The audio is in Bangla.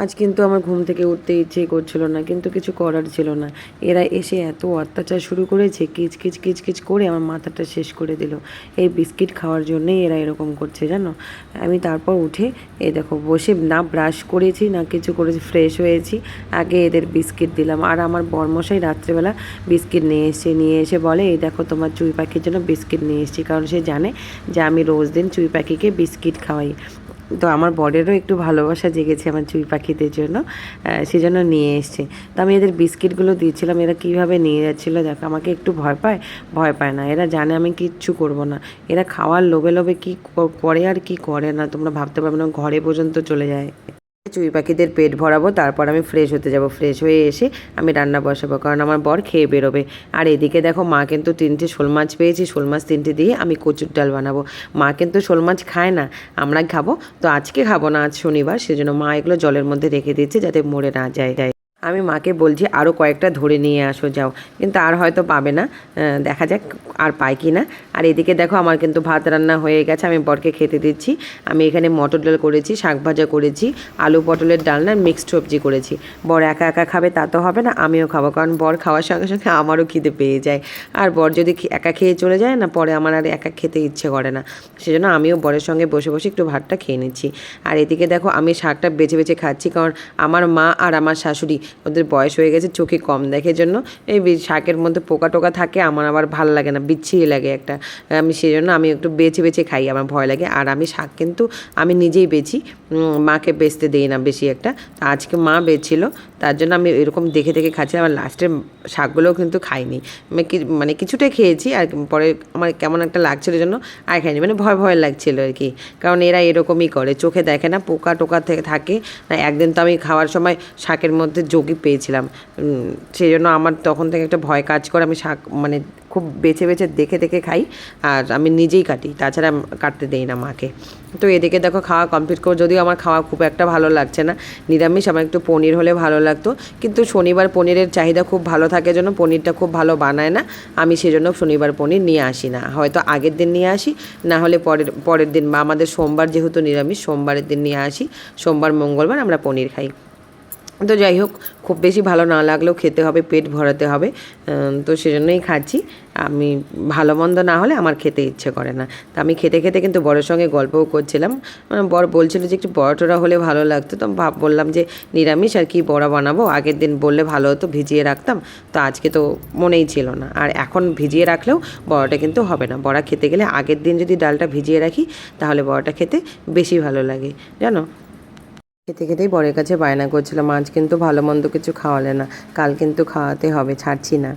আজ কিন্তু আমার ঘুম থেকে উঠতে ইচ্ছেই করছিল না, কিন্তু কিছু করার ছিল না। এরা এসে এত অত্যাচার শুরু করেছে, কিচকিচ কিচকিচ করে আমার মাথাটা শেষ করে দিল। এই বিস্কিট খাওয়ার জন্যেই এরা এরকম করছে জানো। আমি তারপর উঠে এই দেখো বসে না ব্রাশ করেছি না কিছু করেছি, ফ্রেশ হয়েছি, আগে এদের বিস্কিট দিলাম। আর আমার বরমশাই রাত্রেবেলা বিস্কিট নিয়ে এসে বলে এই দেখো তোমার চুই পাখির জন্য বিস্কিট নিয়ে এসেছি, কারণ সে জানে যে আমি রোজ দিন চুই পাখিকে বিস্কিট খাওয়াই। তো আমার বরেরও একটু ভালোবাসা জেগেছে আমার চুই পাখিদের জন্য, সেজন্য নিয়ে এসছে। তো আমি এদের বিস্কিটগুলো দিয়েছিলাম, এরা কীভাবে নিয়ে যাচ্ছিলো দেখো। আমাকে একটু ভয় পায় না, এরা জানে আমি কিচ্ছু করব না। এরা খাওয়ার লোভে লোভে কী করে আর কি করে না তোমরা ভাবতে পারবে না, ঘরে পর্যন্ত চলে যায়। চুই পাখিদের পেট ভরাবো, তারপর আমি ফ্রেশ হতে যাব। ফ্রেশ হয়ে এসে আমি রান্না বসাবো, কারণ আমার বর খেয়ে বেরোবে। আর এদিকে দেখো মা কিন্তু 3টে শোল মাছ পেয়েছি, শোল মাছ 3টে দিয়ে আমি কচুর ডাল বানাবো। মা কিন্তু শোল মাছ খায় না, আমরা খাবো। তো আজকে খাবো না, আজ শনিবার, সেজন্য মা এগুলো জলের মধ্যে রেখে দিচ্ছে যাতে মরে না যায়। আমি মাকে বলছি আরও কয়েকটা ধরে নিয়ে আসো যাও, কিন্তু আর হয়তো পাবে না, দেখা যাক আর পাই কি না। আর এদিকে দেখো আমার কিন্তু ভাত রান্না হয়ে গেছে, আমি বরকে খেতে দিচ্ছি। আমি এখানে মটর ডাল করেছি, শাক ভাজা করেছি, আলু পটলের ডালনা, মিক্সড সবজি করেছি। বর একা একা খাবে তা তো হবে না, আমিও খাবো, কারণ বর খাওয়ার সঙ্গে সঙ্গে আমারও খিদে পেয়ে যায়। আর বর যদি একা খেয়ে চলে যায় না, পরে আমার আর একা খেতে ইচ্ছে করে না, সেজন্য আমিও বরের সঙ্গে বসে বসে একটু ভাতটা খেয়ে নিচ্ছি। আর এদিকে দেখো আমি শাকটা বেছে বেছে খাচ্ছি, কারণ আমার মা আর আমার শাশুড়ি ওদের বয়স হয়ে গেছে, চোখে কম দেখে জন্য এই শাকের মধ্যে পোকা টোকা থাকে, আমার আবার ভাল লাগে না, বিচ্ছিরি লাগে একটা। আমি সেই জন্য আমি একটু বেছে বেছে খাই, আমার ভয় লাগে। আর আমি শাক কিন্তু আমি নিজেই বেছি, মাকে বেচতে দিই না বেশি একটা। তো আজকে মা বেচছিল, তার জন্য আমি এরকম দেখে দেখে খাচ্ছি। আমার লাস্টের শাকগুলোও কিন্তু খাইনি, মানে কিছুটাই খেয়েছি। আর পরে আমার কেমন একটা লাগছিল জন্য আর খাইনি, মানে ভয় ভয় লাগছিল আর কি। কারণ এরা এরকমই করে, চোখে দেখে না, পোকা টোকা থাকে না। একদিন তো আমি খাওয়ার সময় শাকের মধ্যে যোগী পেয়েছিলাম, সেই জন্য আমার তখন থেকে একটা ভয় কাজ করে। আমি শাক মানে খুব বেছে বেছে দেখে দেখে খাই, আর আমি নিজেই কাটি, তাছাড়া কাটতে দেই না মাকে। তো এদিকে দেখো খাওয়া কমপ্লিট করে, যদিও আমার খাওয়া খুব একটা ভালো লাগছে না, নিরামিষ, আমার একটু পনির হলে ভালো লাগতো, কিন্তু শনিবার পনিরের চাহিদা খুব ভালো থাকে জন্য পনিরটা খুব ভালো বানায় না, আমি সেজন্য শনিবার পনির নিয়ে আসি না। হয়তো আগের দিন নিয়ে আসি, না হলে পরের দিন, বা আমাদের সোমবার যেহেতু নিরামিষ, সোমবারের দিন নিয়ে আসি। সোমবার মঙ্গলবার আমরা পনির খাই। তো যাই হোক, খুব বেশি ভালো না লাগলেও খেতে হবে, পেট ভরাতে হবে, তো সেজন্যই খাচ্ছি। আমি ভালো মন্দ না হলে আমার খেতে ইচ্ছে করে না। তো আমি খেতে খেতে কিন্তু বরের সঙ্গে গল্পও করছিলাম। বর বলছিল যে একটু বড়া টড়া হলে ভালো লাগতো, তো বললাম যে নিরামিষ আর কি বড়া বানাবো, আগের দিন বললে ভালো হতো, ভিজিয়ে রাখতাম। তো আজকে তো মনেই ছিল না, আর এখন ভিজিয়ে রাখলেও বড়াটা কিন্তু হবে না। বড়া খেতে গেলে আগের দিন যদি ডালটা ভিজিয়ে রাখি, তাহলে বড়াটা খেতে বেশি ভালো লাগে জানো। খেতে খেতেই বরের কাছে বায়না করছিলাম, আজ কিন্তু ভালো মন্দ কিছু খাওয়ালে না, কাল কিন্তু খাওয়াতে হবে, ছাড়ছি না।